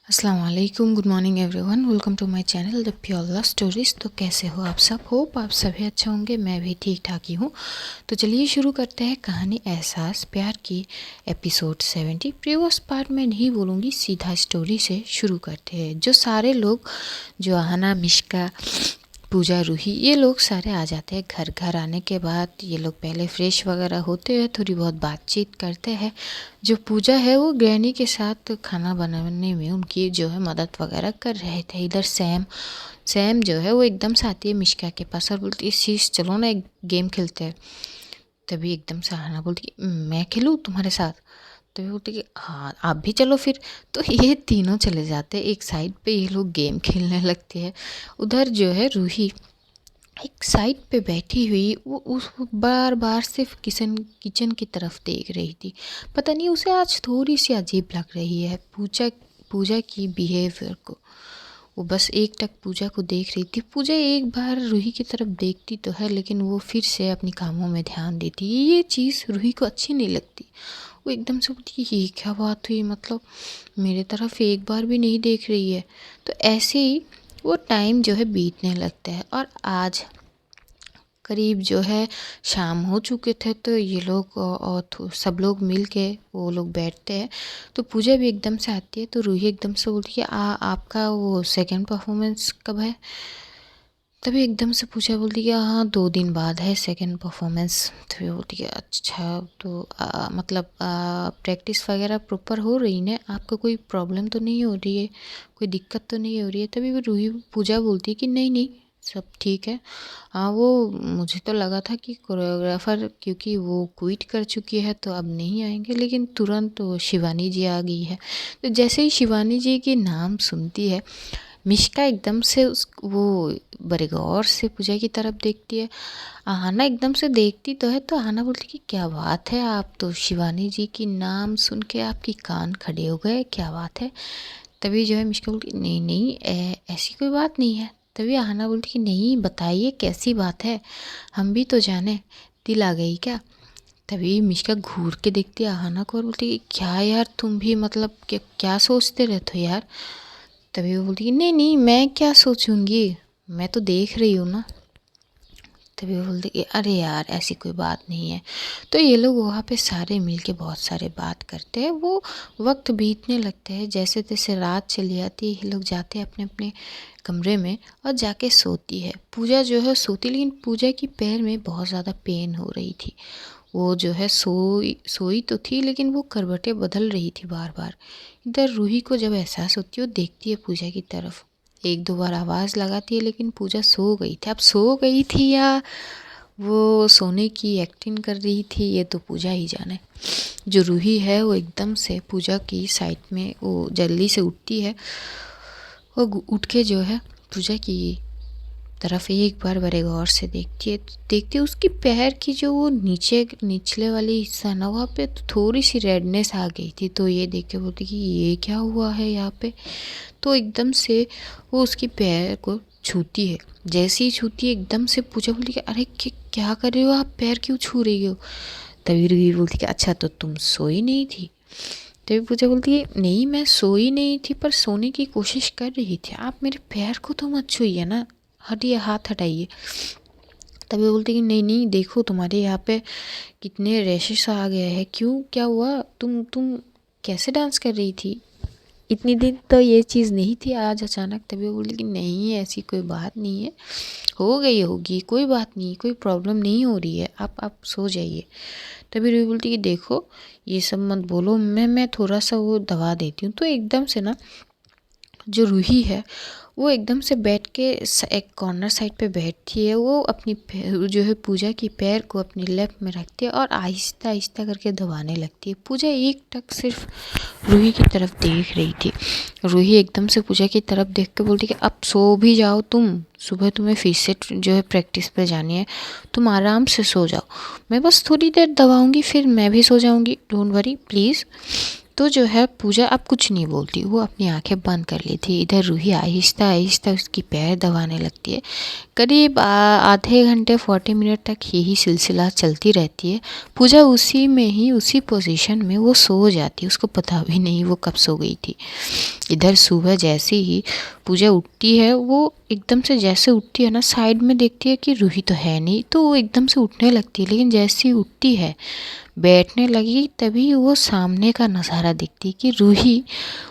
अस्सलाम वालेकुम, good morning everyone, welcome to my channel the pure love stories. तो कैसे हो आप सब? होप आप सभी अच्छे होंगे। मैं भी ठीक ठाक ही हूँ। तो चलिए शुरू करते हैं कहानी एहसास प्यार की एपिसोड 70। प्रीवियस पार्ट में नहीं बोलूँगी, सीधा स्टोरी से शुरू करते हैं। जो सारे लोग, जो आहना, मिश्का, पूजा, रूही, ये लोग सारे आ जाते हैं। घर आने के बाद ये लोग पहले फ्रेश वगैरह होते हैं, थोड़ी बहुत बातचीत करते हैं। जो पूजा है वो ग्रैनी के साथ खाना बनाने में उनकी जो है मदद वगैरह कर रहे थे। इधर सैम जो है वो एकदम से आती है मिश्का के पास और बोलती है, शीश चलो ना एक गेम खेलते हैं। तभी एकदम से आहना बोलती है, मैं खेलूँ तुम्हारे साथ? तभी बोलती कि हाँ आप भी चलो फिर। तो ये तीनों चले जाते हैं एक साइड पे, ये लोग गेम खेलने लगते हैं। उधर जो है रूही एक साइड पे बैठी हुई, वो उस बार बार सिर्फ किचन की तरफ देख रही थी। पता नहीं उसे आज थोड़ी सी अजीब लग रही है पूजा पूजा की बिहेवियर को। वो बस एक टक पूजा को देख रही थी। पूजा एक बार रूही की तरफ देखती तो है, लेकिन वो फिर से अपनी कामों में ध्यान देती। ये चीज़ रूही को अच्छी नहीं लगती। वो एकदम से बोलती, ये क्या बात हुई, मतलब मेरे तरफ एक बार भी नहीं देख रही है। तो ऐसे ही वो टाइम जो है बीतने लगता है और आज करीब जो है शाम हो चुके थे। तो ये लोग और सब लोग मिल के वो लोग बैठते हैं। तो पूजा भी एकदम से आती है। तो रूही एकदम से बोलती है, आपका वो सेकंड परफॉर्मेंस कब है? तभी एकदम से पूजा बोलती है, हाँ 2 दिन बाद है सेकंड परफॉर्मेंस। तभी बोलती है, अच्छा तो मतलब प्रैक्टिस वगैरह प्रॉपर हो रही ना? आपको कोई प्रॉब्लम तो नहीं हो रही है, कोई दिक्कत तो नहीं हो रही है? तभी वो रूही पूजा बोलती है कि नहीं नहीं सब ठीक है। हाँ वो मुझे तो लगा था कि कोरियोग्राफर क्योंकि वो क्विट कर चुकी है तो अब नहीं आएंगे, लेकिन तुरंत तो शिवानी जी आ गई है। तो जैसे ही शिवानी जी के नाम सुनती है, मिश्का एकदम से उस वो बड़े गौर से पूजा की तरफ देखती है। आहना एकदम से देखती तो है। तो आहना बोलती कि क्या बात है, आप तो शिवानी जी की नाम सुन के आपकी कान खड़े हो गए, क्या बात है? तभी जो है मिश्का बोलती, नहीं नहीं ऐसी कोई बात नहीं है। तभी आहना बोलती कि नहीं बताइए कैसी बात है, हम भी तो जाने, दिल आ गई क्या? तभी मिश्का घूर के देखती है आहना को और बोलती क्या यार तुम भी, मतलब क्या सोचते रहते हो यार? तभी वो बोलती नहीं नहीं मैं क्या सोचूंगी, मैं तो देख रही हूँ ना। तभी वो बोलती कि अरे यार ऐसी कोई बात नहीं है। तो ये लोग वहाँ पे सारे मिलके बहुत सारे बात करते हैं। वो वक्त बीतने लगते हैं, जैसे तैसे रात चली आती है। ये लोग जाते हैं अपने अपने कमरे में और जाके सोती है। पूजा जो है सोती, लेकिन पूजा की पैर में बहुत ज़्यादा पेन हो रही थी। वो जो है सोई सोई तो थी, लेकिन वो करवटें बदल रही थी बार बार। इधर रूही को जब एहसास होती है, वो देखती है पूजा की तरफ, एक दो बार आवाज़ लगाती है, लेकिन पूजा सो गई थी। अब सो गई थी या वो सोने की एक्टिंग कर रही थी, ये तो पूजा ही जाने। जो रूही है वो एकदम से पूजा की साइड में वो जल्दी से उठती है। वो उठ के जो है पूजा की तरफ एक बार बड़े गौर से देखती है। तो देखती है उसकी पैर की जो वो निचले वाली हिस्सा ना, वहाँ पे तो थोड़ी सी रेडनेस आ गई थी। तो ये देख के बोलती कि ये क्या हुआ है यहाँ पे? तो एकदम से वो उसकी पैर को छूती है। जैसे ही छूती है, एकदम से पूजा बोलती कि अरे क्या कर रहे हो आप, पैर क्यों छू रही हो? तभी रूही बोलती कि अच्छा तो तुम सोई नहीं थी? तभी पूजा बोलती है नहीं मैं सोई नहीं थी, पर सोने की कोशिश कर रही थी। आप मेरे पैर को तो मत छूइए ना, हटिए, हाथ हटाइए। तभी बोलती कि नहीं नहीं देखो तुम्हारे यहाँ पे कितने रैशेस आ गए हैं, क्यों क्या हुआ? तुम कैसे डांस कर रही थी? इतनी दिन तो ये चीज़ नहीं थी, आज अचानक। तभी वो बोली कि नहीं ऐसी कोई बात नहीं है, हो गई होगी, कोई बात नहीं, कोई प्रॉब्लम नहीं हो रही है, आप सो जाइए। तभी रूही बोलती कि देखो ये सब मत बोलो, मैं थोड़ा सा वो दवा देती हूँ। तो एकदम से ना जो रूही है वो एकदम से बैठ के एक कॉर्नर साइड पे बैठती है। वो अपनी जो है पूजा की पैर को अपनी लेफ्ट में रखती है और आहिस्ता आहिस्ता करके दबाने लगती है। पूजा एक टक सिर्फ रूही की तरफ देख रही थी। रूही एकदम से पूजा की तरफ देख के बोलती कि अब सो भी जाओ तुम, सुबह तुम्हें फिर से जो है प्रैक्टिस पे जानी है, तुम आराम से सो जाओ, मैं बस थोड़ी देर दबाऊंगी फिर मैं भी सो जाऊंगी, डोंट वरी प्लीज़। तो जो है पूजा अब कुछ नहीं बोलती, वो अपनी आंखें बंद कर ली थी। इधर रूही आहिस्ता आहिस्ता उसकी पैर दबाने लगती है। करीब आधे घंटे 40 मिनट तक यही सिलसिला चलती रहती है। पूजा उसी में ही, उसी पोजीशन में वो सो जाती है, उसको पता भी नहीं वो कब सो गई थी। इधर सुबह जैसे ही पूजा उठती है, वो एकदम से जैसे उठती है ना, साइड में देखती है कि रूही तो है नहीं, तो वो एकदम से उठने लगती है। लेकिन जैसे ही उठती है, बैठने लगी, तभी वो सामने का नज़ारा दिखती कि रूही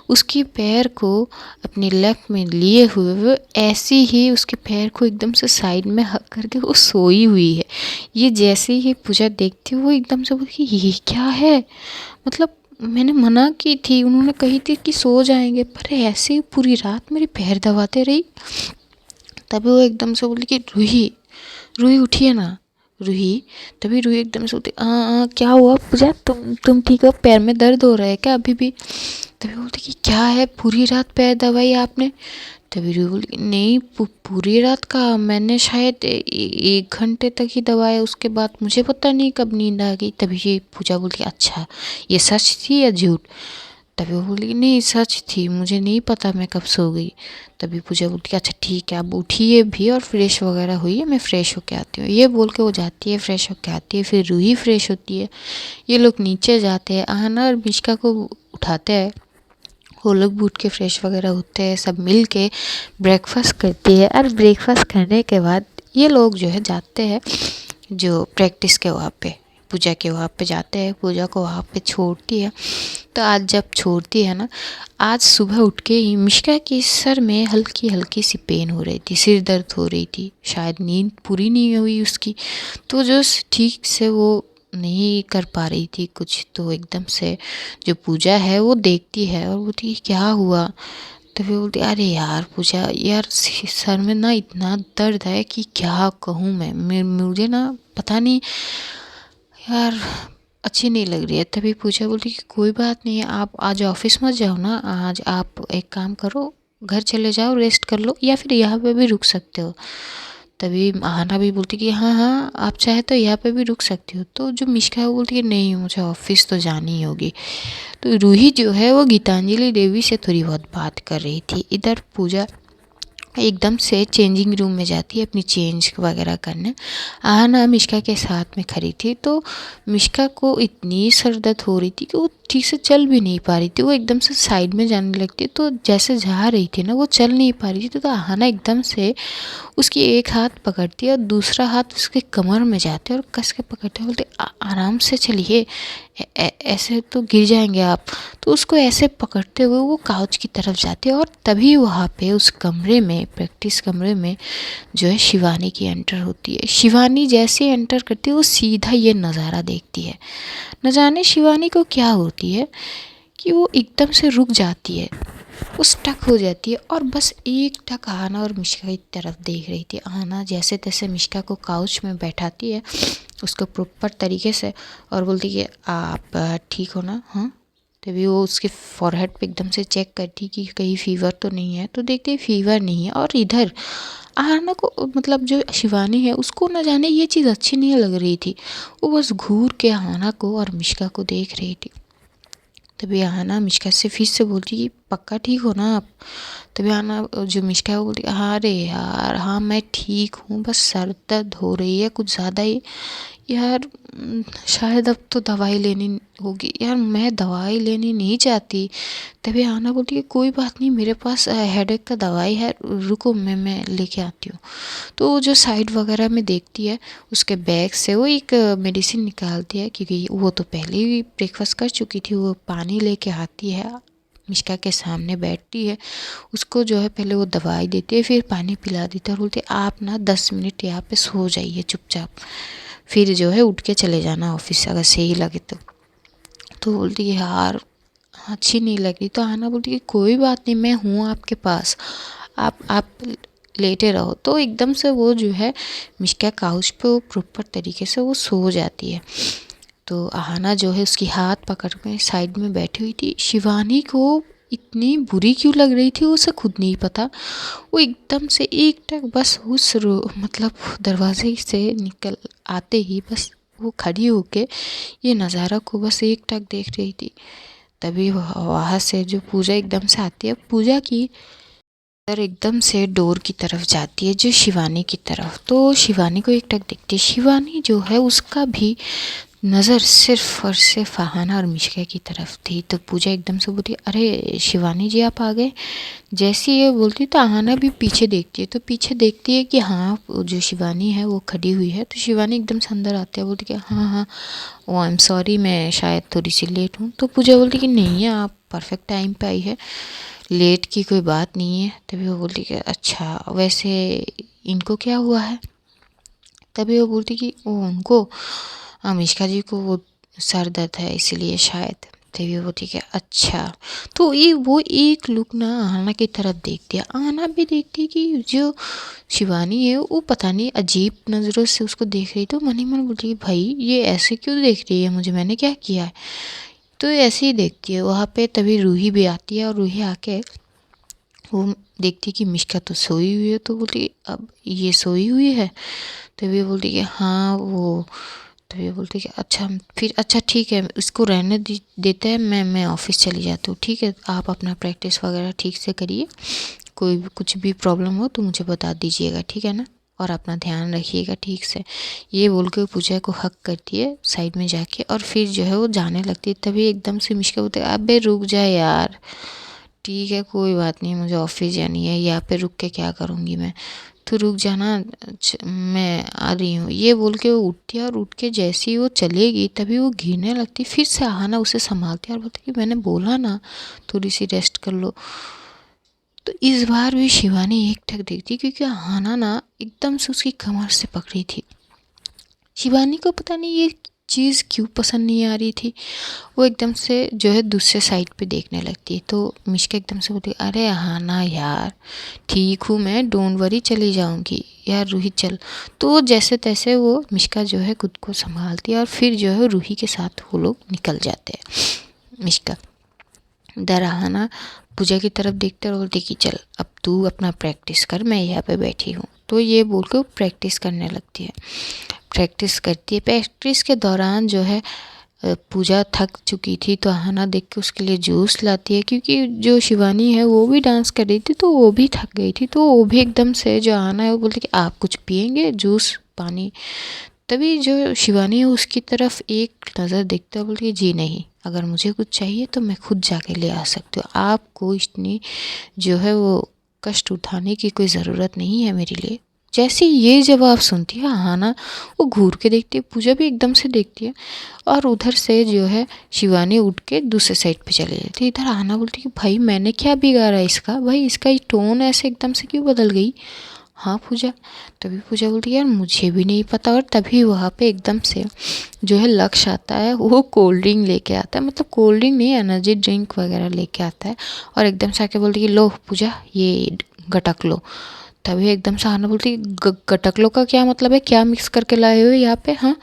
उसके पैर को अपने लेफ्ट में लिए हुए वो ऐसे ही उसके पैर को एकदम से साइड में हक करके वो सोई हुई है। ये जैसे ही पूजा देखती वो एकदम से बोली ये क्या है, मतलब मैंने मना की थी, उन्होंने कही थी कि सो जाएंगे, पर ऐसे ही पूरी रात मेरे पैर दबाते रही। तभी वो एकदम से बोली कि रूही, रूही उठिए ना, रूही। तभी रूही एकदम से बोलती क्या हुआ पूजा, तुम ठीक हो, पैर में दर्द हो रहा है क्या अभी भी? तभी बोलती कि क्या है, पूरी रात पैर दबाई आपने? तभी रूही बोली नहीं, पूरी रात का मैंने शायद 1 घंटे तक ही दबाया, उसके बाद मुझे पता नहीं कब नींद आ गई। तभी ये पूजा बोलती अच्छा ये सच थी या झूठ? तभी वो बोली नहीं सच थी, मुझे नहीं पता मैं कब सो गई। तभी पूजा बोलती अच्छा ठीक है, आप उठिए भी और फ्रेश वगैरह हुई, मैं फ़्रेश होके आती हूँ। ये बोल के वो जाती है, फ्रेश होके आती है। फिर रूही फ्रेश होती है। ये लोग नीचे जाते हैं, आहना और मिश्का को उठाते हैं। वो लोग भी उठ के फ्रेश वगैरह होते हैं, सब मिल के ब्रेकफास्ट करती है। और ब्रेकफास्ट करने के बाद ये लोग जो है जाते हैं जो प्रैक्टिस के वहाँ पे, पूजा के वहाँ पे जाते हैं, पूजा को वहाँ पे छोड़ती है। तो आज जब छोड़ती है ना, आज सुबह उठ के ही मिश्का के सर में हल्की हल्की सी पेन हो रही थी, सिर दर्द हो रही थी, शायद नींद पूरी नहीं हुई उसकी, तो जो ठीक से वो नहीं कर पा रही थी कुछ। तो एकदम से जो पूजा है वो देखती है और बोलती क्या हुआ? तो फिर बोलती अरे यार पूजा, यार सर में ना इतना दर्द है कि क्या कहूँ मैं, मुझे ना पता नहीं यार अच्छी नहीं लग रही है। तभी पूजा बोलती कि कोई बात नहीं है, आप आज ऑफिस मत जाओ ना, आज आप एक काम करो, घर चले जाओ, रेस्ट कर लो, या फिर यहाँ पे भी रुक सकते हो। तभी आहना भी बोलती कि हाँ हाँ आप चाहे तो यहाँ पे भी रुक सकती हो। तो जो मिश्का है वो बोलती कि नहीं मुझे ऑफिस तो जानी ही होगी। तो रूही जो है वो गीतांजलि देवी से थोड़ी बहुत बात कर रही थी। इधर पूजा एकदम से चेंजिंग रूम में जाती है अपनी चेंज वगैरह करने। आहना मिश्का के साथ में खड़ी थी। तो मिश्का को इतनी सर दर्द हो रही थी कि वो ठीक से चल भी नहीं पा रही थी, वो एकदम से साइड में जाने लगती। तो जैसे जा रही थी ना, वो चल नहीं पा रही थी, तो आहना एकदम से उसकी एक हाथ पकड़ती है और दूसरा हाथ उसके कमर में जाते और कस के पकड़ते, बोलते आराम से चलिए, ऐसे तो गिर जाएंगे आप। तो उसको ऐसे पकड़ते हुए वो काउच की तरफ जाती है और तभी वहाँ पे उस कमरे में, प्रैक्टिस कमरे में जो है शिवानी की एंटर होती है। शिवानी जैसे एंटर करती है वो सीधा ये नज़ारा देखती है। न जाने शिवानी को क्या होती है कि वो एकदम से रुक जाती है, वो स्टक हो जाती है और बस एक टक आहना और मिश्का की तरफ देख रही थी। आहना जैसे तैसे मिश्का को काउच में बैठाती है उसको प्रॉपर तरीके से और बोलती कि आप ठीक हो ना? हाँ। तभी वो उसके फॉरहेड पे एकदम से चेक करती कि कहीं फीवर तो नहीं है, तो देखते फीवर नहीं है। और इधर आहना को, मतलब जो शिवानी है उसको न जाने ये चीज़ अच्छी नहीं लग रही थी, वो बस घूर के आहना को और मिश्का को देख रही थी। तभी आहना मिश्का से फिर से बोलती कि पक्का ठीक हो ना आप? तभी आहना जो मिश्का है वो बोलती हाँ रे यार हाँ मैं ठीक हूँ, बस सर दर्द हो रही है कुछ ज़्यादा ही यार, शायद अब तो दवाई लेनी होगी यार, मैं दवाई लेनी नहीं चाहती। तभी आहना बोलती है कोई बात नहीं, मेरे पास हेडेक का दवाई है, रुको मैं लेके आती हूँ। तो वो जो साइड वगैरह में देखती है उसके बैग से वो एक मेडिसिन निकालती है, क्योंकि वो तो पहले ही ब्रेकफास्ट कर चुकी थी। वो पानी लेके आती है, मिश्का के सामने बैठती है, उसको जो है पहले वो दवाई देती है, फिर पानी पिला देती है और बोलती है आप ना 10 मिनट यहाँ पे सो जाइए चुपचाप, फिर जो है उठ के चले जाना ऑफिस अगर सही लगे तो। तो बोलती है यार अच्छी नहीं लग रही। तो आहना बोलती है कोई बात नहीं, मैं हूँ आपके पास, आप लेटे रहो। तो एकदम से वो जो है मिश्का काउच पे वो प्रॉपर तरीके से वो सो जाती है। तो आहना जो है उसकी हाथ पकड़ के साइड में बैठी हुई थी। शिवानी को इतनी बुरी क्यों लग रही थी उसे खुद नहीं पता, वो एकदम से एक टक बस उस मतलब दरवाजे से निकल आते ही बस वो खड़ी होके ये नज़ारा को बस एक टक देख रही थी। तभी वहाँ से जो पूजा एकदम से आती है, पूजा की नज़र एकदम से डोर की तरफ जाती है, जो शिवानी की तरफ। तो शिवानी को एक टक दिखती है। शिवानी जो है उसका भी नज़र सिर्फ और सिर्फ आहाना और मिश्का की तरफ थी। तो पूजा एकदम से बोलती, अरे शिवानी जी आप आ गए। जैसी ये बोलती तो आहाना भी पीछे देखती है। तो पीछे देखती है कि हाँ जो शिवानी है वो खड़ी हुई है। तो शिवानी एकदम से अंदर आती है, बोलती कि हाँ हाँ ओ आई एम सॉरी, मैं शायद थोड़ी सी लेट हूँ। तो पूजा बोलती कि नहीं है, आप परफेक्ट टाइम पे आई है, लेट की कोई बात नहीं है। तभी वो बोलती कि अच्छा वैसे इनको क्या हुआ है। तभी वो बोलती कि वो उनको अनुष्का जी को वो सर दर्द है इसीलिए शायद। तभी वो बोलती कि अच्छा। तो ये वो एक लुक ना आना की तरफ देखती है। आना भी देखती है कि जो शिवानी है वो पता नहीं अजीब नज़रों से उसको देख रही। तो मन ही मन बोलती है भाई ये ऐसे क्यों देख रही है मुझे, मैंने क्या किया है। तो ऐसे ही देखती है वहाँ पे। तभी रूही भी आती है और रूही आके वो देखती कि मिश्का तो सोई हुई है। तो बोलती अब ये सोई हुई है। तभी बोलती कि हाँ वो। तभी बोलती कि अच्छा फिर अच्छा ठीक है इसको रहने देते हैं, मैं ऑफिस चली जाती हूँ। ठीक है आप अपना प्रैक्टिस वगैरह ठीक से करिए, कोई भी कुछ भी प्रॉब्लम हो तो मुझे बता दीजिएगा, ठीक है ना, और अपना ध्यान रखिएगा ठीक से। ये बोल के पूजा को हक करती है साइड में जाके और फिर जो है वो जाने लगती है। तभी एकदम से मिश्का बोलते अबे रुक जा यार, ठीक है कोई बात नहीं, मुझे ऑफिस जानी है, यहाँ पे रुक के क्या करूँगी मैं, तो रुक जाना, मैं आ रही हूँ। ये बोल के वो उठती है और उठ के जैसे ही वो चलेगी तभी वो गिरने लगती। फिर से आहाना उसे संभालती है और बोलती कि मैंने बोला ना थोड़ी सी रेस्ट कर लो। तो इस बार भी शिवानी एक टक देखती क्योंकि आहाना ना एकदम से उसकी कमर से पकड़ी थी। शिवानी को पता नहीं ये चीज़ क्यों पसंद नहीं आ रही थी। वो एकदम से जो है दूसरे साइड पे देखने लगती है। तो मिश्का एकदम से बोलती अरे हाँ ना यार ठीक हूँ मैं, डोंट वरी, चली जाऊँगी यार रूही चल। तो जैसे तैसे वो मिश्का जो है खुद को संभालती है और फिर जो है रूही के साथ वो लोग निकल जाते हैं। मिश्का दराहाना पूजा की तरफ देखते और बोलती कि चल अब तू अपना प्रैक्टिस कर, मैं यहाँ पे बैठी हूँ। तो ये बोल के वो प्रैक्टिस करने लगती है। प्रैक्टिस करती है। प्रैक्टिस के दौरान जो है पूजा थक चुकी थी तो आहाना देख के उसके लिए जूस लाती है क्योंकि जो शिवानी है वो भी डांस कर रही थी तो वो भी थक गई थी। तो वो भी एकदम से जो आहाना है वो बोलती कि आप कुछ पियेंगे जूस पानी। तभी जो शिवानी है उसकी तरफ एक नज़र देखते हुए बोलती है जी नहीं, अगर मुझे कुछ चाहिए तो मैं खुद जाके ले आ सकती हूँ, आपको इतनी जो है वो कष्ट उठाने की कोई ज़रूरत नहीं है मेरे लिए। जैसे ये जवाब सुनती है आहाना वो घूर के देखती है, पूजा भी एकदम से देखती है और उधर से जो है शिवानी उठ के दूसरे साइड पे चली जाती है। इधर आहाना बोलती है भाई मैंने क्या बिगाड़ा इसका, भाई इसका ये टोन ऐसे एकदम से क्यों बदल गई। हाँ पूजा। तभी पूजा बोलती है यार मुझे भी नहीं पता। और तभी वहाँ पे एकदम से जो है लक्ष्य आता है, वो कोल्ड ड्रिंक लेके आता है, मतलब कोल्ड ड्रिंक नहीं एनर्जी ड्रिंक वगैरह लेके आता है और एकदम से आके बोलती है लो पूजा ये गटक लो। तभी एकदम से आना बोलती गटक लो का क्या मतलब है, क्या मिक्स करके लाए हो यहाँ पे। हाँ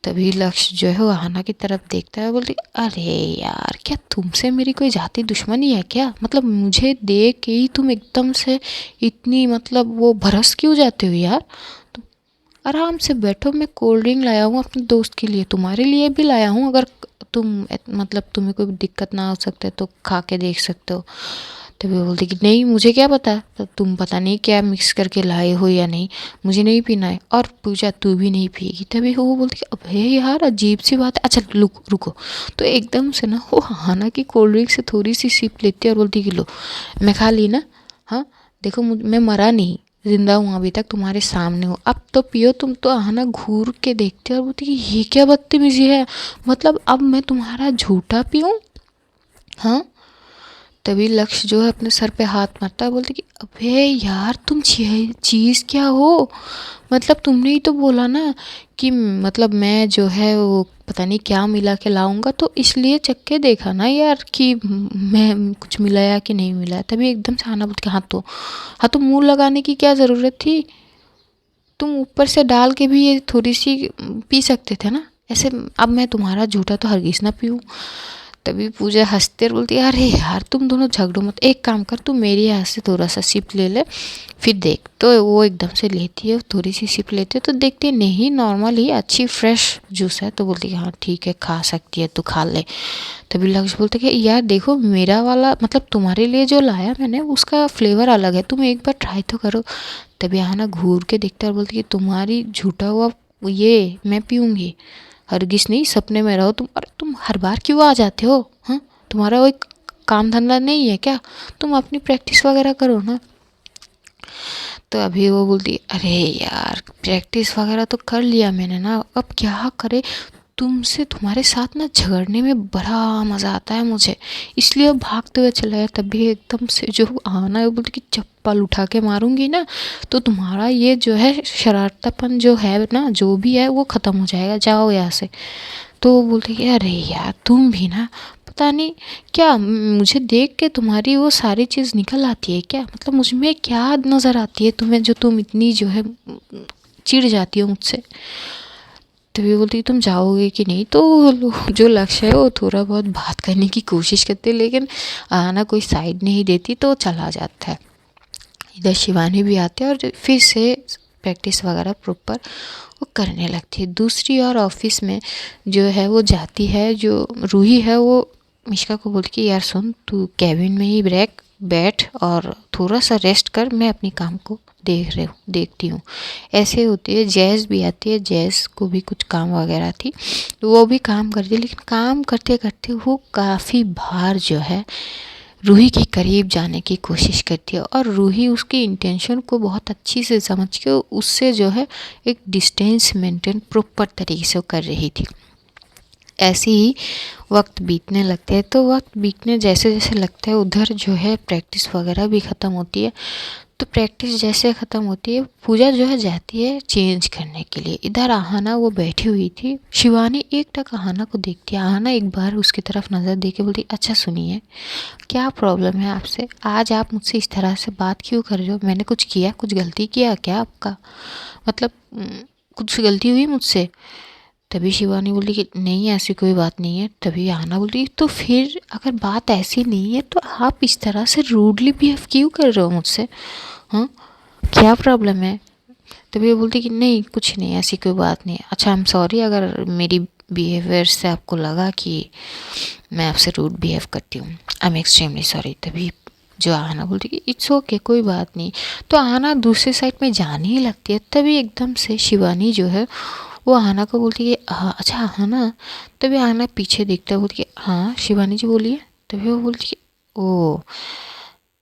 तभी लक्ष्य जो है वो आहाना की तरफ देखता है, बोलती अरे यार क्या तुमसे मेरी कोई जाति दुश्मनी है क्या, मतलब मुझे देख के ही तुम एकदम से इतनी मतलब वो भरस क्यों जाते हो यार। तुम आराम से बैठो, मैं कोल्ड ड्रिंक लाया हूँ अपने दोस्त के लिए, तुम्हारे लिए भी लाया हूँ, अगर तुम मतलब तुम्हें कोई दिक्कत ना हो सकता है तो खा के देख सकते हो। तभी वो बोलती कि नहीं मुझे क्या पता, तो तुम पता नहीं क्या मिक्स करके लाए हो या नहीं, मुझे नहीं पीना है और पूजा तू भी नहीं पिएगी। तभी वो बोलती कि अबे यार अजीब सी बात है, अच्छा रुको। तो एकदम से ना वो आहाना की कोल्ड ड्रिंक से थोड़ी सी सिप लेती है और बोलती कि लो मैं खा ली ना, हाँ देखो मैं मरा नहीं, जिंदा हूँ अभी तक, तुम्हारे सामने हो, अब तो पियो तुम। तो आहाना घूर के देखते और बोलती कि ये क्या बदतमीजी है, मतलब अब मैं तुम्हारा झूठा पीऊँ। हाँ तभी लक्ष्य जो है अपने सर पे हाथ मारता है, बोलते कि अबे यार तुम चीज़ क्या हो, मतलब तुमने ही तो बोला ना कि मतलब मैं जो है वो पता नहीं क्या मिला के लाऊंगा, तो इसलिए चख के देखा ना यार कि मैं कुछ मिलाया कि नहीं मिला। तभी एकदम से आना बोलती हाँ तो मुंह लगाने की क्या ज़रूरत थी, तुम ऊपर से डाल के भी ये थोड़ी सी पी सकते थे ना ऐसे, अब मैं तुम्हारा झूठा तो हरगिज़ ना पीऊँ। तभी पूजा हंसते और बोलती है, अरे यार तुम दोनों झगड़ो मत, एक काम कर, तू मेरे यहाँ से थोड़ा सा सिप ले ले, फिर देख। तो वो एकदम से लेती है, थोड़ी सी सिप लेती है तो देखती है नहीं नॉर्मल ही अच्छी फ्रेश जूस है। तो बोलती है हाँ ठीक है, खा सकती है, तू खा ले। तभी लक्ष्य बोलते कि यार देखो मेरा वाला मतलब तुम्हारे लिए जो लाया मैंने उसका फ्लेवर अलग है, तुम एक बार ट्राई तो करो। तभी आना घूर के देखता है और बोलती कि तुम्हारी झूठा हुआ ये मैं पीऊँगी, हरगिज़ नहीं, सपने में रहो तुम। अरे तुम हर बार क्यों आ जाते हो? हाँ, तुम्हारा कोई काम धंधा नहीं है क्या? तुम अपनी प्रैक्टिस वगैरह करो ना। तो अभी वो बोलती अरे यार प्रैक्टिस वगैरह तो कर लिया मैंने ना, अब क्या करे, तुमसे तुम्हारे साथ ना झगड़ने में बड़ा मज़ा आता है मुझे, इसलिए अब भागते हुए चला गया। तभी एकदम से जो आना है वो बोलती कि चप्पल उठा के मारूंगी ना तो तुम्हारा ये जो है शरारतापन जो है ना जो भी है वो ख़त्म हो जाएगा, जाओ यहाँ से। तो वो बोलती कि अरे यार तुम भी ना पता नहीं क्या, मुझे देख के तुम्हारी वो सारी चीज़ निकल आती है क्या, मतलब मुझ में क्या नज़र आती है तुम्हें जो तुम इतनी जो है चिढ़ जाती हो मुझसे। तो भी बोलती तुम जाओगे कि नहीं। तो जो लक्ष्य है वो थोड़ा बहुत बात करने की कोशिश करते लेकिन आना कोई साइड नहीं देती तो चला जाता है। इधर शिवानी भी आती है और फिर से प्रैक्टिस वगैरह प्रॉपर वो करने लगती है। दूसरी और ऑफिस में जो है वो जाती है, जो रूही है वो मिश्का को बोलती कि यार सुन तू कैबिन में ही बैठ और थोड़ा सा रेस्ट कर, मैं अपनी काम को देखती हूँ। ऐसे होती है। जैज़ भी आती है, जैज़ को भी कुछ काम वगैरह थी तो वो भी काम करती है, लेकिन काम करते करते वो काफ़ी बार जो है रूही के करीब जाने की कोशिश करती है और रूही उसकी इंटेंशन को बहुत अच्छी से समझ के उससे जो है एक डिस्टेंस मेंटेन प्रॉपर तरीके से कर रही थी। ऐसे ही वक्त बीतने लगते हैं। तो वक्त बीतने जैसे जैसे लगता है उधर जो है प्रैक्टिस वगैरह भी ख़त्म होती है। तो प्रैक्टिस जैसे ख़त्म होती है पूजा जो है जाती है चेंज करने के लिए। इधर आहाना वो बैठी हुई थी, शिवानी एक टक आहाना को देखती है। आहाना एक बार उसकी तरफ नज़र दे के बोलती अच्छा सुनिए, क्या प्रॉब्लम है आपसे, आज आप मुझसे इस तरह से बात क्यों कर रहे हो, मैंने कुछ किया, कुछ गलती किया क्या आपका, मतलब कुछ गलती हुई मुझसे। तभी शिवानी बोली कि नहीं ऐसी कोई बात नहीं है। तभी आना बोली तो फिर अगर बात ऐसी नहीं है तो आप इस तरह से रूडली बिहेव क्यों कर रहे हो मुझसे, हाँ क्या प्रॉब्लम है। तभी वो बोलती कि नहीं कुछ नहीं, ऐसी कोई बात नहीं। अच्छा आई एम सॉरी अगर मेरी बिहेवियर से आपको लगा कि मैं आपसे रूड बिहेव करती हूँ, आई एम एक्सट्रीमली सॉरी। तभी जो आना बोलती कि इट्स ओके कोई बात नहीं। तो आना दूसरी साइड में जाने ही लगती है। तभी एकदम से शिवानी जो है वो आना को बोलती है हाँ अच्छा आना। तभी आना पीछे देखता है, बोलती है हाँ शिवानी जी बोलिए। तभी वो बोलती है ओ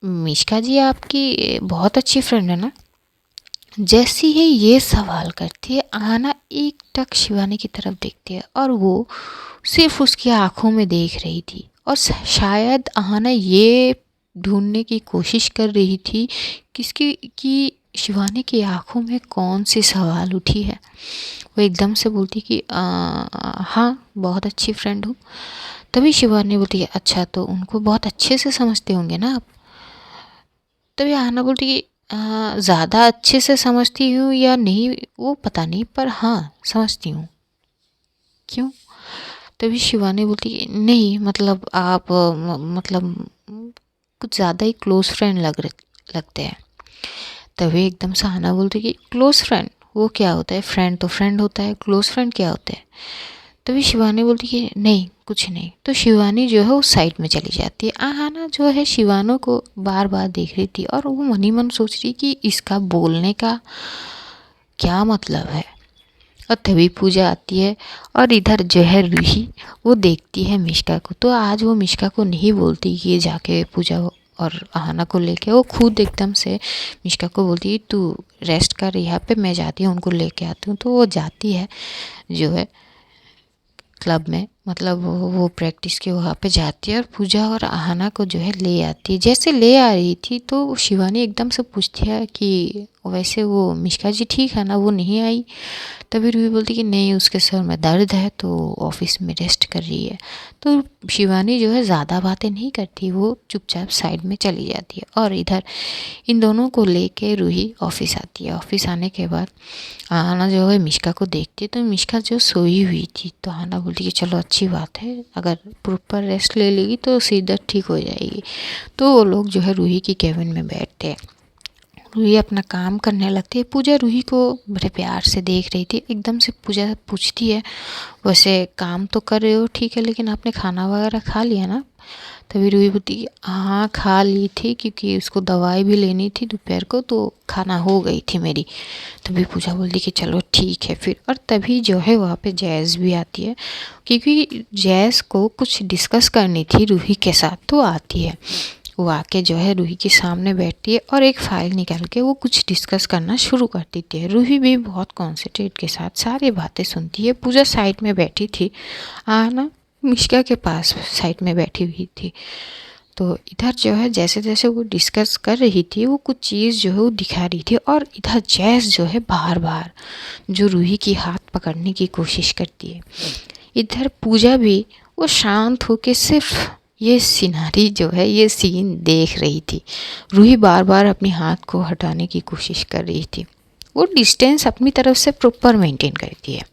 मिश्का जी आपकी बहुत अच्छी फ्रेंड है ना। जैसी ही ये सवाल करती है आना एक टक शिवानी की तरफ देखती है और वो सिर्फ उसकी आंखों में देख रही थी और शायद आना ये ढूंढने की कोशिश कर रही थी किसकी कि शिवानी की आंखों में कौन सी सवाल उठी है। वो एकदम से बोलती कि हाँ बहुत अच्छी फ्रेंड हूँ। तभी शिवानी बोलती है अच्छा तो उनको बहुत अच्छे से समझते होंगे ना आप। तभी आना बोलती कि ज़्यादा अच्छे से समझती हूँ या नहीं वो पता नहीं पर हाँ समझती हूँ। क्यों। तभी शिवानी बोलती कि नहीं मतलब आप मतलब कुछ ज़्यादा ही क्लोज फ्रेंड लगते हैं। तभी एकदम से आना बोलती कि क्लोज फ्रेंड वो क्या होता है, फ्रेंड तो फ्रेंड होता है, क्लोज फ्रेंड क्या होता है। तभी शिवानी बोलती कि नहीं कुछ नहीं। तो शिवानी जो है वो साइड में चली जाती है। आहाना जो है शिवानो को बार बार देख रही थी और वो मन ही मन सोच रही कि इसका बोलने का क्या मतलब है। और तभी पूजा आती है और इधर जो है रूही वो देखती है मिश्का को। तो आज वो मिश्का को नहीं बोलती कि जाके पूजा और आहाना को लेके, वो खुद एकदम से मिश्का को बोलती तू रेस्ट कर यहाँ पे, मैं जाती हूँ उनको लेके आती हूँ। तो वो जाती है जो है क्लब में, मतलब वो प्रैक्टिस के वहाँ पे जाती है और पूजा और आहाना को जो है ले आती है। जैसे ले आ रही थी तो शिवानी एकदम से पूछती है कि वैसे वो मिश्का जी ठीक है ना, वो नहीं आई। तभी रूही बोलती कि नहीं उसके सर में दर्द है तो ऑफिस में रेस्ट कर रही है। तो शिवानी जो है ज़्यादा बातें नहीं करती, वो चुपचाप साइड में चली जाती है। और इधर इन दोनों को लेके रूही ऑफिस आती है। ऑफिस आने के बाद आना जो है मिश्का को देखती है तो मिश्का जो सोई हुई थी। तो आना बोलती कि चलो अच्छा अच्छी बात है, अगर प्रॉपर रेस्ट ले लेगी तो सीधा ठीक हो जाएगी। तो वो लोग जो है रूही की केबिन में बैठते हैं। रूही अपना काम करने लगती है। पूजा रूही को बड़े प्यार से देख रही थी। एकदम से पूजा पूछती है, वैसे काम तो कर रहे हो ठीक है, लेकिन आपने खाना वगैरह खा लिया ना? तभी रूही बोलती है हाँ खा ली थी, क्योंकि उसको दवाई भी लेनी थी दोपहर को, तो खाना हो गई थी मेरी। तभी पूजा बोलती कि चलो ठीक है फिर। और तभी जो है वहाँ पे जैज़ भी आती है, क्योंकि जैज़ को कुछ डिस्कस करनी थी रूही के साथ, तो आती है। वो आके जो है रूही के सामने बैठती है और एक फ़ाइल निकाल के वो कुछ डिस्कस करना शुरू कर देती है। रूही भी बहुत कॉन्सेंट्रेट के साथ सारी बातें सुनती है। पूजा साइड में बैठी थी, ना मिश्का के पास साइड में बैठी हुई थी। तो इधर जो है जैसे जैसे वो डिस्कस कर रही थी, वो कुछ चीज़ जो है वो दिखा रही थी, और इधर जैस जो है बार बार जो रूही की हाथ पकड़ने की कोशिश करती है। इधर पूजा भी वो शांत होके सिर्फ ये सिनारी जो है ये सीन देख रही थी। रूही बार बार अपनी हाथ को हटाने की कोशिश कर रही थी। वो डिस्टेंस अपनी तरफ से प्रॉपर मेंटेन करती है।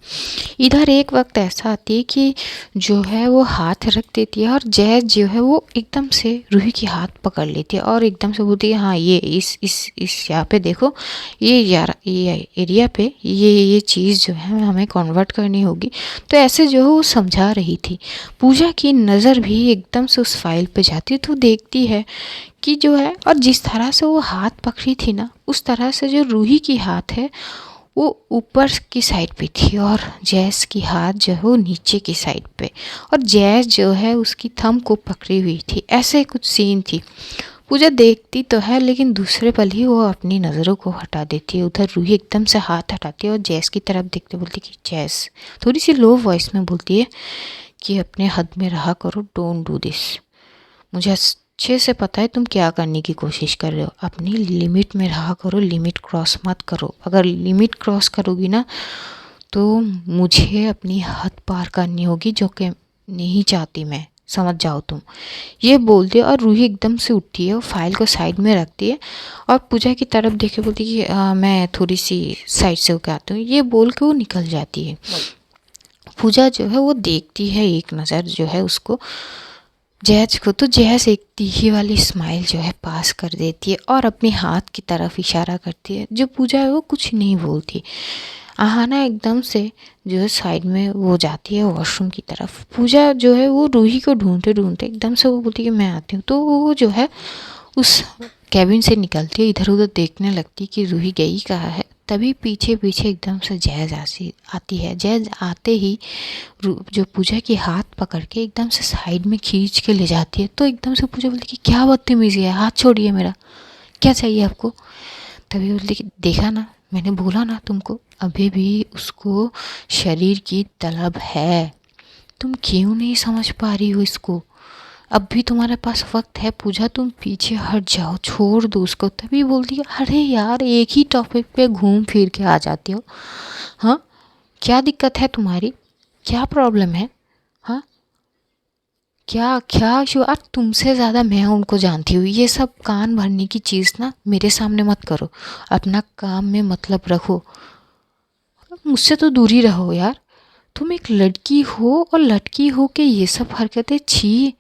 इधर एक वक्त ऐसा आती है कि जो है वो हाथ रख देती है, और जैज जो है वो एकदम से रूही की हाथ पकड़ लेती है और एकदम से बोलती है हाँ ये इस यहाँ पे देखो, ये यार ये एरिया पे ये चीज़ जो है हमें कन्वर्ट करनी होगी। तो ऐसे जो है वो समझा रही थी। पूजा की नज़र भी एकदम से उस फाइल पे जाती है, तो देखती है कि जो है, और जिस तरह से वो हाथ पकड़ी थी ना, उस तरह से जो रूही की हाथ है वो ऊपर की साइड पे थी, और जैस की हाथ जो है वो नीचे की साइड पे, और जैस जो है उसकी थंब को पकड़ी हुई थी। ऐसे कुछ सीन थी। पूजा देखती तो है, लेकिन दूसरे पल ही वो अपनी नज़रों को हटा देती है। उधर रूही एकदम से हाथ हटाती है और जैस की तरफ देखते बोलती कि जैस, थोड़ी सी लो वॉइस में बोलती है कि अपने हद में रहा करो, डोंट डू दिस। मुझे अच्छे से पता है तुम क्या करने की कोशिश कर रहे हो। अपनी लिमिट में रहा करो, लिमिट क्रॉस मत करो। अगर लिमिट क्रॉस करोगी ना तो मुझे अपनी हद पार करनी होगी, जो कि नहीं चाहती मैं, समझ जाओ तुम। ये बोलती है और रूही एकदम से उठती है, वो फाइल को साइड में रखती है और पूजा की तरफ देखे बोलती कि मैं थोड़ी सी साइड से होकर आती हूँ। ये बोल के वो निकल जाती है। पूजा जो है वो देखती है एक नज़र जो है उसको, जैज को, तो जैज एक तीखी वाली स्माइल जो है पास कर देती है और अपने हाथ की तरफ इशारा करती है। जो पूजा है वो कुछ नहीं बोलती। आहाना एकदम से जो है साइड में वो जाती है वॉशरूम की तरफ। पूजा जो है वो रूही को ढूंढते ढूंढते एकदम से वो बोलती है कि मैं आती हूँ। तो वो जो है उस कैबिन से निकलती है, इधर उधर देखने लगती कि रूही गई कहाँ है। तभी पीछे पीछे एकदम से जैज आती है। जैज आते ही जो पूजा की हाथ पकड़ के एकदम से साइड में खींच के ले जाती है। तो एकदम से पूजा बोलती कि क्या बदतमीजी है, हाथ छोड़िए मेरा, क्या चाहिए आपको? तभी बोलती कि देखा ना, मैंने बोला ना तुमको, अभी भी उसको शरीर की तलब है। तुम क्यों नहीं समझ पा रही हो इसको? अब भी तुम्हारे पास वक्त है पूजा, तुम पीछे हट जाओ, छोड़ दो उसको। तभी बोलती है अरे यार एक ही टॉपिक पे घूम फिर के आ जाती हो। हाँ, क्या दिक्कत है तुम्हारी, क्या प्रॉब्लम है? हाँ, क्या क्या इशू? यार तुमसे ज़्यादा मैं उनको जानती हूँ। ये सब कान भरने की चीज़ ना मेरे सामने मत करो। अपना काम में मतलब रखो, मुझसे तो दूर ही रहो यार। तुम एक लड़की हो और लड़की हो के ये सब हरकतें, छी।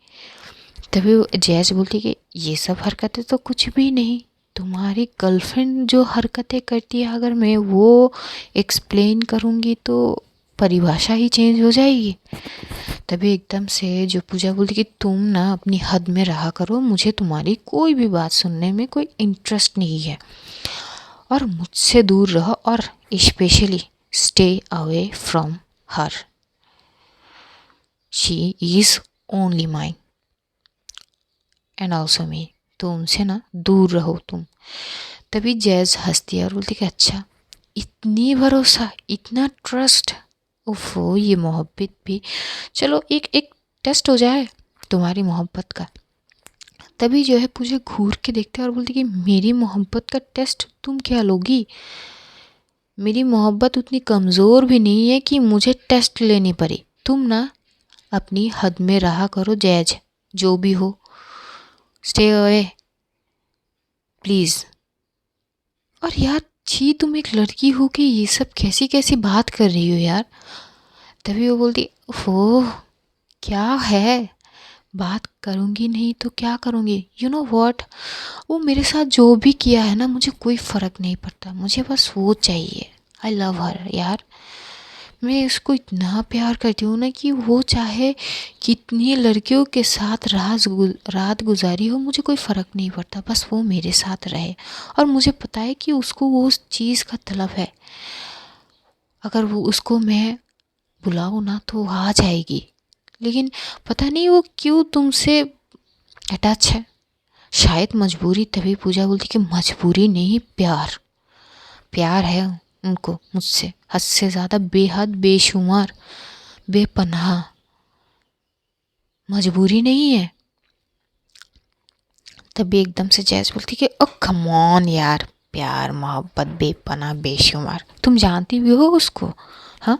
तभी जैज बोलती कि ये सब हरकतें तो कुछ भी नहीं, तुम्हारी गर्लफ्रेंड जो हरकतें करती है अगर मैं वो एक्सप्लेन करूँगी तो परिभाषा ही चेंज हो जाएगी। तभी एकदम से जो पूजा बोलती कि तुम ना अपनी हद में रहा करो, मुझे तुम्हारी कोई भी बात सुनने में कोई इंटरेस्ट नहीं है, और मुझसे दूर रहो, और specially stay away from her, she is only mine and also me. तो उनसे ना दूर रहो तुम। तभी जैज हंसती है और बोलती कि अच्छा, इतनी भरोसा, इतना ट्रस्ट, ओफो ये मोहब्बत भी। चलो एक एक टेस्ट हो जाए तुम्हारी मोहब्बत का। तभी जो है पूजा घूर के देखते हैं और बोलती कि मेरी मोहब्बत का टेस्ट तुम क्या लोगी? मेरी मोहब्बत उतनी कमज़ोर भी नहीं है कि मुझे टेस्ट लेनी पड़े। तुम ना अपनी हद में रहा करो जैज, जो भी हो, स्टे अवे प्लीज़। और यार छी, तुम एक लड़की हो के ये सब कैसी कैसी बात कर रही हो यार? तभी वो बोलती ओह क्या है, बात करूँगी नहीं तो क्या करूँगी? यू नो व्हाट, वो मेरे साथ जो भी किया है ना, मुझे कोई फ़र्क नहीं पड़ता, मुझे बस वो चाहिए। आई लव हर यार। मैं उसको इतना प्यार करती हूँ ना कि वो चाहे कितनी लड़कियों के साथ रात गुजारी हो, मुझे कोई फ़र्क नहीं पड़ता, बस वो मेरे साथ रहे। और मुझे पता है कि उसको वो उस चीज़ का तलब है। अगर वो उसको मैं बुलाऊँ ना तो वो आ जाएगी, लेकिन पता नहीं वो क्यों तुमसे अटैच है। शायद मजबूरी, तभी पूजा बोलती कि मजबूरी नहीं, प्यार। प्यार है उनको मुझसे, हद से ज़्यादा, बेहद, बेशुमार, बेपनाह। मजबूरी नहीं है। तभी एकदम से जैस बोलती कि ओ कम ऑन यार, प्यार मोहब्बत बेपनाह बेशुमार, तुम जानती भी हो उसको? हाँ,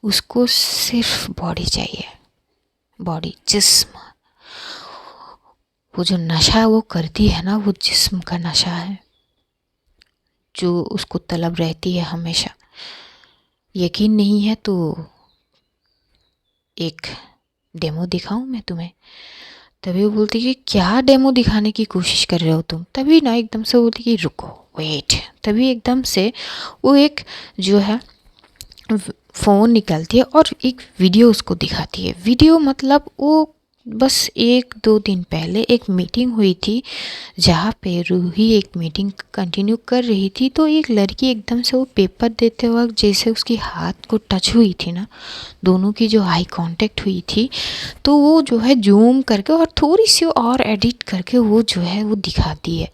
उसको सिर्फ बॉडी चाहिए, बॉडी, जिस्म। वो जो नशा वो करती है ना, वो जिस्म का नशा है जो उसको तलब रहती है हमेशा। यकीन नहीं है तो एक डेमो दिखाऊं मैं तुम्हें? तभी वो बोलती कि क्या डेमो दिखाने की कोशिश कर रहे हो तुम? तभी ना एकदम से बोलती कि रुको, वेट। तभी एकदम से वो एक जो है फ़ोन निकालती है और एक वीडियो उसको दिखाती है। वीडियो मतलब वो बस 1-2 दिन पहले एक मीटिंग हुई थी, जहाँ पे रूही एक मीटिंग कंटिन्यू कर रही थी, तो एक लड़की एकदम से वो पेपर देते वक्त जैसे उसकी हाथ को टच हुई थी ना, दोनों की जो आई कांटेक्ट हुई थी, तो वो जो है जूम करके और थोड़ी सी और एडिट करके वो जो है वो दिखाती है।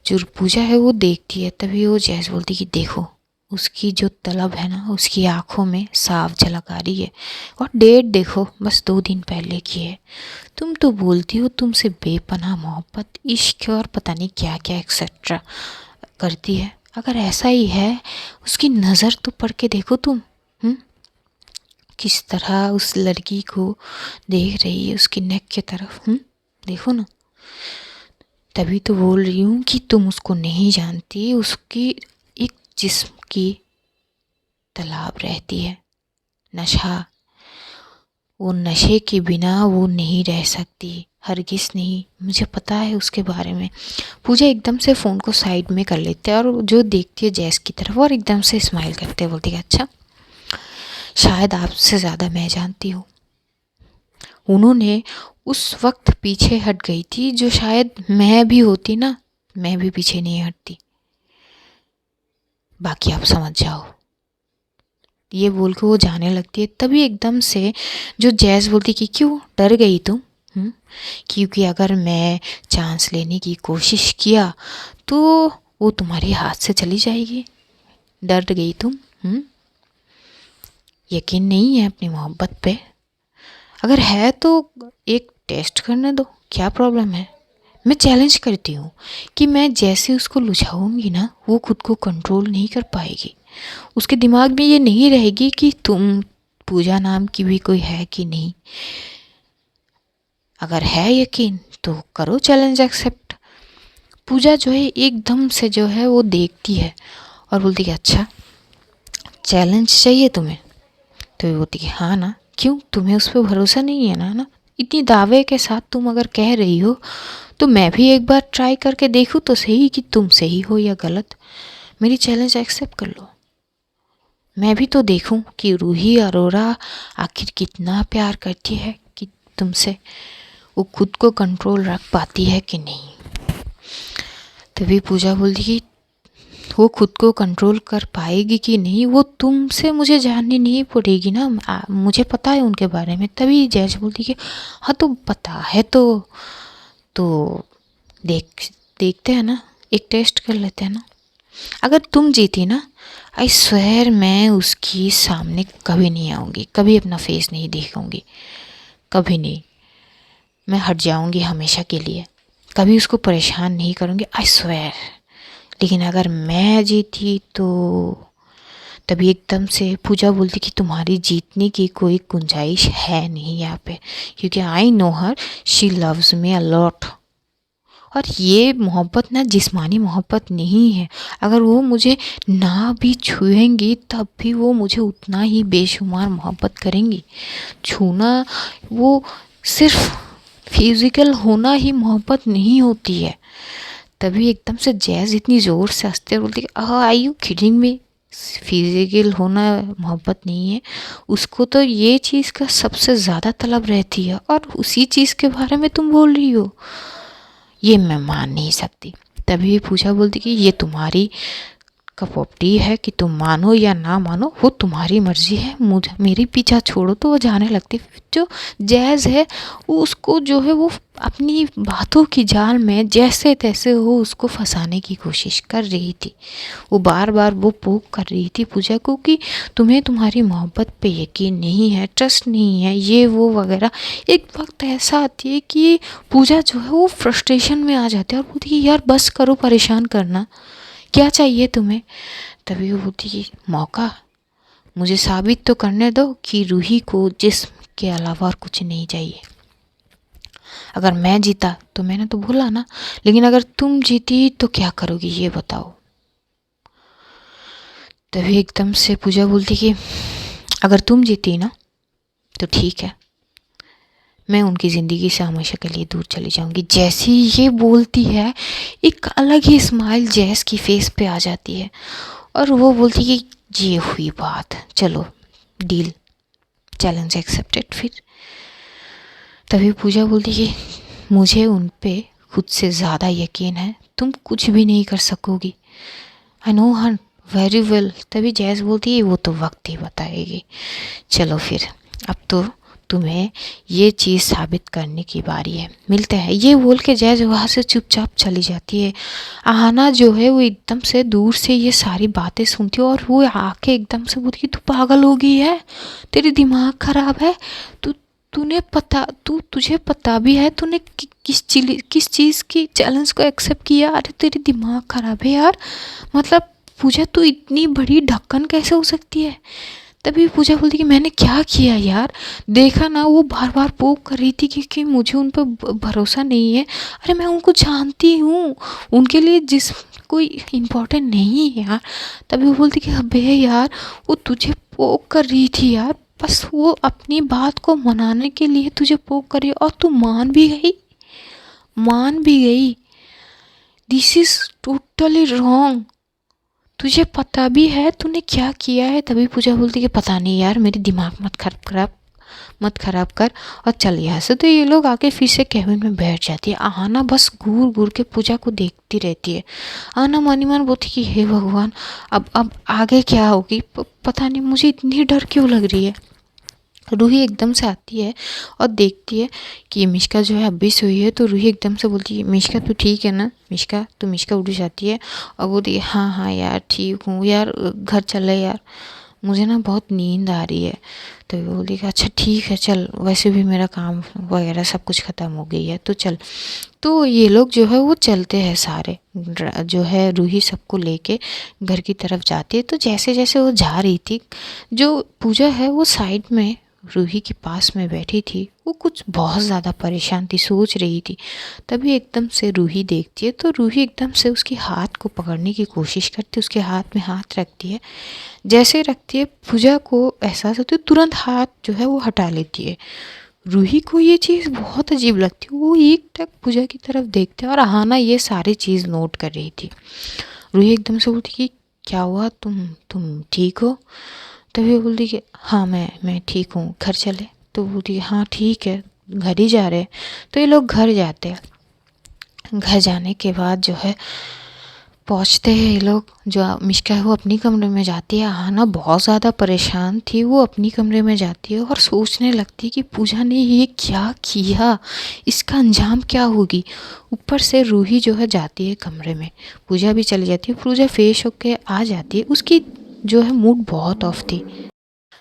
जो पूजा है वो देखती है, तभी वो जैस बोलती कि देखो, उसकी जो तलब है ना, उसकी आंखों में साफ झलक आ रही है। और डेट देखो, बस 2 दिन पहले की है। तुम तो बोलती हो तुमसे बेपनाह मोहब्बत, इश्क और पता नहीं क्या क्या एक्सेट्रा करती है। अगर ऐसा ही है, उसकी नज़र तो पढ़ के देखो तुम। किस तरह उस लड़की को देख रही है, उसकी नेक की तरफ। देखो ना। तभी तो बोल रही हूँ कि तुम उसको नहीं जानती। उसकी एक जिस्म की तलाब रहती है, नशा। वो नशे के बिना वो नहीं रह सकती, हरगिज़ नहीं। मुझे पता है उसके बारे में। पूजा एकदम से फ़ोन को साइड में कर लेते हैं और जो देखती है जैस की तरफ, और एकदम से स्माइल करते बोलती है अच्छा, शायद आपसे ज़्यादा मैं जानती हूँ। उन्होंने उस वक्त पीछे हट गई थी, जो शायद मैं भी होती ना, मैं भी पीछे नहीं हटती। बाकी आप समझ जाओ। ये बोल के वो जाने लगती है। तभी एकदम से जो जैस बोलती कि क्यों डर गई तुम? क्योंकि अगर मैं चांस लेने की कोशिश किया तो वो तुम्हारे हाथ से चली जाएगी। डर गई तुम? यकीन नहीं है अपनी मोहब्बत पे? अगर है तो एक टेस्ट करने दो, क्या प्रॉब्लम है? मैं चैलेंज करती हूँ कि मैं जैसे उसको लुझाऊंगी ना, वो खुद को कंट्रोल नहीं कर पाएगी। उसके दिमाग में ये नहीं रहेगी कि तुम पूजा नाम की भी कोई है कि नहीं। अगर है यकीन तो करो चैलेंज एक्सेप्ट। पूजा जो है एकदम से जो है वो देखती है और बोलती है अच्छा, चैलेंज चाहिए तुम्हें? तो वो बोलती है हाँ ना, क्यों, तुम्हें उस पर भरोसा नहीं है ना? इतनी दावे के साथ तुम अगर कह रही हो तो मैं भी एक बार ट्राई करके देखूँ तो सही कि तुम सही हो या गलत। मेरी चैलेंज एक्सेप्ट कर लो। मैं भी तो देखूं कि रूही अरोरा आखिर कितना प्यार करती है कि तुमसे, वो खुद को कंट्रोल रख पाती है कि नहीं। तभी पूजा बोलती कि वो खुद को कंट्रोल कर पाएगी कि नहीं, वो तुमसे मुझे जाननी नहीं पड़ेगी ना, मुझे पता है उनके बारे में। तभी जैज बोलती कि हाँ तो पता है तो देखते हैं ना, एक टेस्ट कर लेते हैं ना। अगर तुम जीती ना, आई स्वेयर मैं उसकी सामने कभी नहीं आऊँगी, कभी अपना फेस नहीं दिखाऊंगी, कभी नहीं। मैं हट जाऊंगी हमेशा के लिए, कभी उसको परेशान नहीं करूँगी, आई स्वेयर। लेकिन अगर मैं जीती तो तभी एकदम से पूजा बोलती कि तुम्हारी जीतने की कोई गुंजाइश है नहीं यहाँ पे, क्योंकि आई know her, she loves me a lot. और ये मोहब्बत ना जिस्मानी मोहब्बत नहीं है। अगर वो मुझे ना भी छुएंगी तब भी वो मुझे उतना ही बेशुमार मोहब्बत करेंगी। छूना वो सिर्फ फिजिकल होना ही मोहब्बत नहीं होती है। तभी एकदम से जैज़ इतनी ज़ोर से हंसते और बोलती है, आई यू किडिंग मी? फिजिकल होना मोहब्बत नहीं है, उसको तो ये चीज़ का सबसे ज़्यादा तलब रहती है और उसी चीज़ के बारे में तुम बोल रही हो, ये मैं मान नहीं सकती। तभी पूजा बोलती कि ये तुम्हारी कप ऑफ टी है कि तुम मानो या ना मानो, वो तुम्हारी मर्जी है, मुझे मेरी पीछा छोड़ो। तो वो जाने लगती। जो जैज़ है वो उसको जो है वो अपनी बातों की जाल में जैसे तैसे हो उसको फंसाने की कोशिश कर रही थी। वो बार बार वो पोक कर रही थी पूजा को कि तुम्हें तुम्हारी मोहब्बत पे यकीन नहीं है, ट्रस्ट नहीं है, ये वो वगैरह। एक वक्त ऐसा आती है कि पूजा जो है वो फ्रस्ट्रेशन में आ जाती है और बोलती है यार बस करो परेशान करना, क्या चाहिए तुम्हें? तभी वो बोलती कि मौका मुझे साबित तो करने दो कि रूही को जिस्म के अलावा और कुछ नहीं चाहिए। अगर मैं जीता तो मैंने तो बोला ना, लेकिन अगर तुम जीती तो क्या करोगी ये बताओ। तभी एकदम से पूजा बोलती कि अगर तुम जीती ना तो ठीक है, मैं उनकी ज़िंदगी से हमेशा के लिए दूर चली जाऊंगी। जैसी ये बोलती है एक अलग ही स्माइल जैस की फेस पे आ जाती है और वो बोलती कि ये हुई बात, चलो डील, चैलेंज एक्सेप्टेड। फिर तभी पूजा बोलती कि मुझे उन पे खुद से ज़्यादा यकीन है, तुम कुछ भी नहीं कर सकोगी। I know her very well. तभी जैस बोलती है वो तो वक्त ही बताएगी। चलो फिर अब तो तुम्हें ये चीज़ साबित करने की बारी है, मिलते हैं। ये बोल के जैज वहाँ से चुपचाप चली जाती है। आना जो है वो एकदम से दूर से ये सारी बातें सुनती है और वो आके एकदम से बोलती तू पागल हो गई है, तेरी दिमाग खराब है, तुझे पता भी है तूने किस चीज़ की चैलेंज को एक्सेप्ट किया? अरे तेरी दिमाग खराब है यार, मतलब पूजा तू इतनी बड़ी ढक्कन कैसे हो सकती है? तभी पूजा बोलती कि मैंने क्या किया यार, देखा ना वो बार बार पोक कर रही थी कि मुझे उन पर भरोसा नहीं है। अरे मैं उनको जानती हूँ, उनके लिए जिस कोई इम्पोर्टेंट नहीं है यार। तभी वो बोलती कि अबे यार वो तुझे पोक कर रही थी यार, बस वो अपनी बात को मनाने के लिए तुझे पोक कर रही और तू मान भी गई, मान भी गई। दिस इज़ टोटली रॉन्ग, तुझे पता भी है तूने क्या किया है? तभी पूजा बोलती कि पता नहीं यार, मेरी दिमाग मत खराब कर और चल यहाँ से। तो ये लोग आके फिर से केबिन में बैठ जाती है। आना बस घूर घूर के पूजा को देखती रहती है। आना मनी मन बोलती कि हे भगवान, अब आगे क्या होगी, पता नहीं, मुझे इतनी डर क्यों लग रही है। रूही एकदम से आती है और देखती है कि मिश्का जो है अभी सोई है। तो रूही एकदम से बोलती है मिश्का तू ठीक है ना? मिश्का उठ जाती है और बोलती है हाँ हाँ यार ठीक हूँ यार, घर चले यार, मुझे ना बहुत नींद आ रही है। तो वो बोलती है अच्छा ठीक है चल, वैसे भी मेरा काम वगैरह सब कुछ ख़त्म हो गई है तो चल। तो ये लोग जो है वो चलते हैं सारे, जो है रूही सबको लेके घर की तरफ जाती है। तो जैसे जैसे वो जा रही थी, जो पूजा है वो साइड में रूही के पास में बैठी थी, वो कुछ बहुत ज़्यादा परेशान थी, सोच रही थी। तभी एकदम से रूही देखती है तो रूही एकदम से उसके हाथ को पकड़ने की कोशिश करती है, उसके हाथ में हाथ रखती है। जैसे रखती है पूजा को एहसास होता है, तुरंत हाथ जो है वो हटा लेती है। रूही को ये चीज़ बहुत अजीब लगती है, वो एक टक पूजा की तरफ देखते हैं और आहाना ये सारी चीज़ नोट कर रही थी। रूही एकदम से बोलती कि क्या हुआ, तुम ठीक हो? तभी वो बोलती कि हाँ मैं ठीक हूँ, घर चले? तो बोलती हाँ ठीक है, घर ही जा रहे हैं। तो ये लोग घर जाते हैं। घर जाने के बाद जो है पहुँचते हैं ये लोग, जो मिश्का है वो अपनी कमरे में जाती है। आहाना बहुत ज़्यादा परेशान थी, वो अपनी कमरे में जाती है और सोचने लगती है कि पूजा ने ये क्या किया, इसका अंजाम क्या होगी। ऊपर से रूही जो है जाती है कमरे में, पूजा भी चली जाती है। पूजा फ्रेश होके आ जाती है, उसकी जो है मूड बहुत ऑफ थी।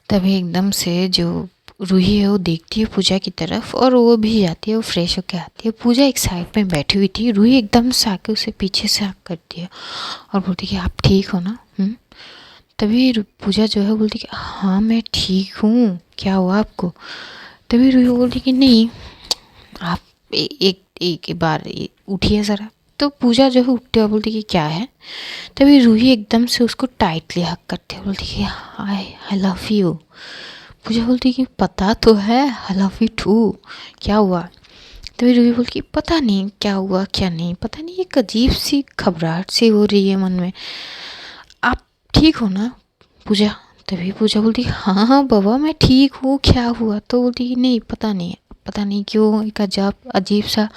तभी एकदम से जो रूही है वो देखती है पूजा की तरफ और वो भी जाती है, वो फ्रेश होके आती है। पूजा एक साइड में बैठी हुई थी, रूही एकदम से आके उसे पीछे से हक करती है और बोलती कि आप ठीक हो ना? तभी पूजा जो है बोलती कि हाँ मैं ठीक हूँ, क्या हुआ आपको? तभी रूही बोलती कि नहीं, आप एक बार उठिए ज़रा। तो पूजा जो है उठते हुए बोलती कि क्या है। तभी रूही एकदम से उसको टाइटली हक करते हुए बोलती कि आई लव यू। पूजा बोलती कि पता तो है, आई लव यू टू, क्या हुआ। तभी रूही बोलती कि पता नहीं क्या हुआ क्या नहीं, पता नहीं एक अजीब सी घबराहट सी हो रही है मन में। आप ठीक हो ना पूजा। तभी पूजा बोलती हाँ हाँ बाबा मैं ठीक हूँ, क्या हुआ। तो बोलती कि नहीं पता नहीं क्यों एक अजीब सा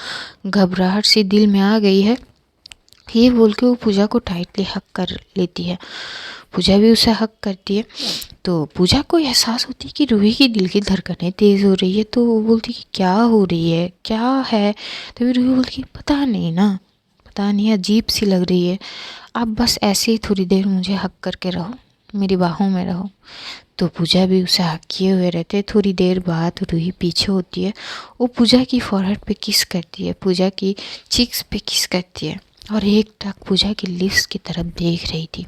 घबराहट सी दिल में आ गई है। ये बोल के वो पूजा को टाइटली हक कर लेती है। पूजा भी उसे हक करती है। तो पूजा को एहसास होती है कि रूही की दिल की धड़कनें तेज़ हो रही है। तो वो बोलती कि क्या हो रही है, क्या है। तभी रूही बोलती पता नहीं ना, पता नहीं अजीब सी लग रही है। आप बस ऐसे ही थोड़ी देर मुझे हक करके रहो, मेरी बाहों में रहो। तो पूजा भी उसे हक किए हुए रहते। थोड़ी देर बाद रूही पीछे होती है, वो पूजा की फॉरहेड पे किस करती है, पूजा की चिक्स पे किस करती है और एक टक पूजा की लिप्स की तरफ देख रही थी।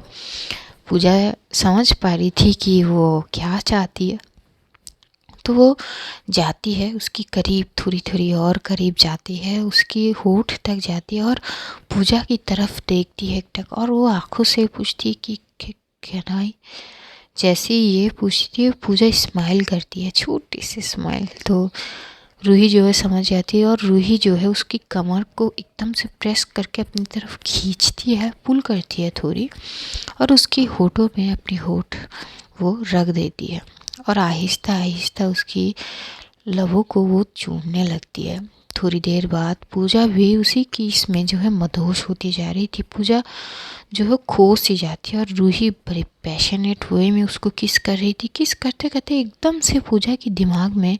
पूजा समझ पा रही थी कि वो क्या चाहती है। तो वो जाती है उसकी करीब, थोड़ी थोड़ी और करीब जाती है, उसकी होठ तक जाती है और पूजा की तरफ देखती है एक टक, और वो आंखों से पूछती है कि कैन आई। जैसे ही ये पूछती है पूजा स्माइल करती है, छोटी सी स्माइल। तो रूही जो है समझ जाती है और रूही जो है उसकी कमर को एकदम से प्रेस करके अपनी तरफ खींचती है, पुल करती है थोड़ी, और उसकी होठों में अपनी होठ वो रख देती है और आहिस्ता आहिस्ता उसकी लबों को वो चूमने लगती है। थोड़ी देर बाद पूजा भी उसी किस में जो है मदहोश होती जा रही थी। पूजा जो है खो सी जाती है और रूही बड़े पैशनेट वे में उसको किस कर रही थी। किस करते करते एकदम से पूजा के दिमाग में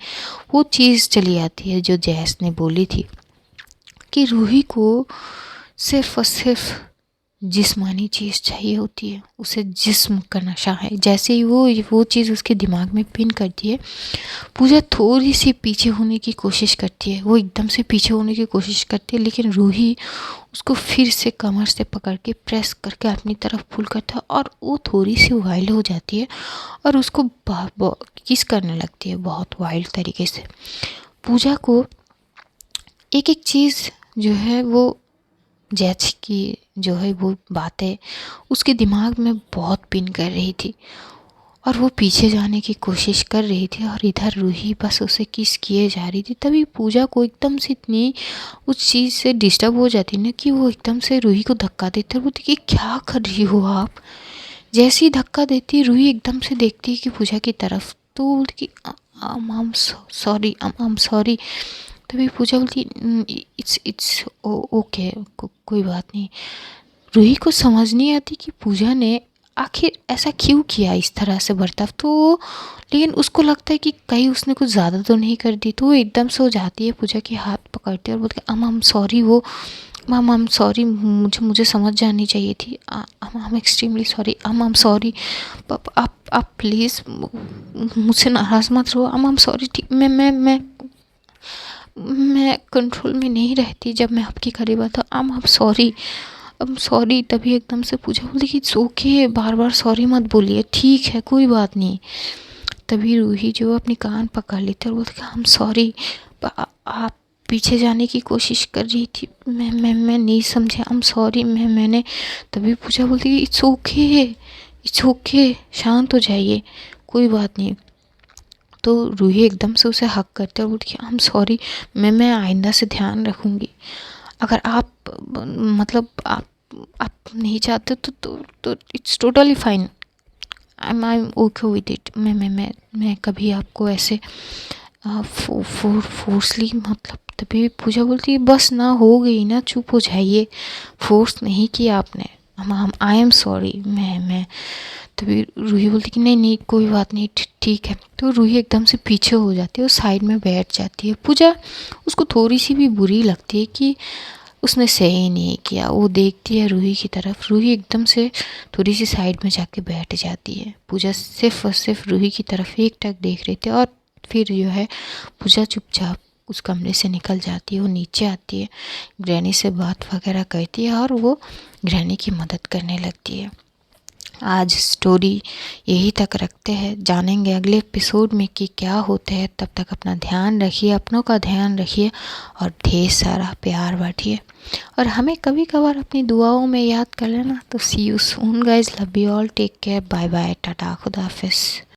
वो चीज़ चली आती है जो जैस ने बोली थी कि रूही को सिर्फ और सिर्फ जिस्मानी चीज़ चाहिए होती है, उसे जिस्म का नशा है। जैसे ही वो चीज़ उसके दिमाग में पिन करती है, पूजा थोड़ी सी पीछे होने की कोशिश करती है, वो एकदम से पीछे होने की कोशिश करती है, लेकिन रूही उसको फिर से कमर से पकड़ के प्रेस करके अपनी तरफ पुल करता है और वो थोड़ी सी वाइल्ड हो जाती है और उसको किस करने लगती है बहुत वाइल्ड तरीके से। पूजा को एक एक चीज़ जो है वो जैज की जो है वो बातें उसके दिमाग में बहुत पिन कर रही थी और वो पीछे जाने की कोशिश कर रही थी और इधर रूही बस उसे किस किए जा रही थी। तभी पूजा को एकदम से इतनी उस चीज़ से डिस्टर्ब हो जाती ना कि वो एकदम से रूही को धक्का देती है। बोलती कि क्या कर रही हो आप। जैसे ही धक्का देती रूही एकदम से देखती है कि पूजा की तरफ, तो बोलती कि आई एम सॉरी। तभी पूजा बोलती इट्स ओके, कोई बात नहीं। रूही को समझ नहीं आती कि पूजा ने आखिर ऐसा क्यों किया, इस तरह से बर्ताव। तो लेकिन उसको लगता है कि कहीं उसने कुछ ज़्यादा तो नहीं कर दी। तो वो एकदम से हो जाती है, पूजा के हाथ पकड़ती है और बोलती है I'm सॉरी। वो I'm सॉरी, मुझे समझ जानी चाहिए थी। I'm extremely sorry, I'm sorry. आप प्लीज़ मुझसे नाराज़ मत रहो। I'm sorry. ठीक, मैं कंट्रोल में नहीं रहती जब मैं आपके करीब आता। I'm sorry. तभी एकदम से पूजा बोली कि it's okay, bar bar sorry मत बोलिए, ठीक है कोई बात नहीं। तभी रूही जो अपनी कान पकड़ लेती और बोलती I'm सॉरी। आप पीछे जाने की कोशिश कर रही थी, मैं नहीं समझे। I'm sorry. मैंने तभी पूजा बोलती इट्स ओके, शांत हो जाइए, कोई बात नहीं। तो रूही एकदम से उसे हक करते और बोलती I'm सॉरी, मैं आइंदा से ध्यान रखूँगी। अगर आप मतलब आप नहीं चाहते तो it's totally fine, I am okay with it. मैं कभी आपको ऐसे फोर्सली मतलब। तभी पूजा बोलती है बस ना, हो गई ना, चुप हो जाइए, फोर्स नहीं किया आपने, हम आई एम सॉरी। मैं तभी रूही बोलती कि नहीं कोई बात नहीं, ठीक है। तो रूही एकदम से पीछे हो जाती है और साइड में बैठ जाती है। पूजा उसको थोड़ी सी भी बुरी लगती है कि उसने सही नहीं किया। वो देखती है रूही की तरफ, रूही एकदम से थोड़ी सी साइड में जाके बैठ जाती है। पूजा सिर्फ और सिर्फ रूही की तरफ एक टक देख रही थी और फिर जो है पूजा चुपचाप उस कमरे से निकल जाती है। वो नीचे आती है, ग्रैनी से बात वगैरह करती है और वो ग्रैनी की मदद करने लगती है। आज स्टोरी यही तक रखते हैं, जानेंगे अगले एपिसोड में कि क्या होता है। तब तक अपना ध्यान रखिए, अपनों का ध्यान रखिए और ढेर सारा प्यार बांटिए और हमें कभी कभार अपनी दुआओं में याद कर लेना। तो see you soon guys, love you all, take care, bye bye, tata, खुदा हाफिज़।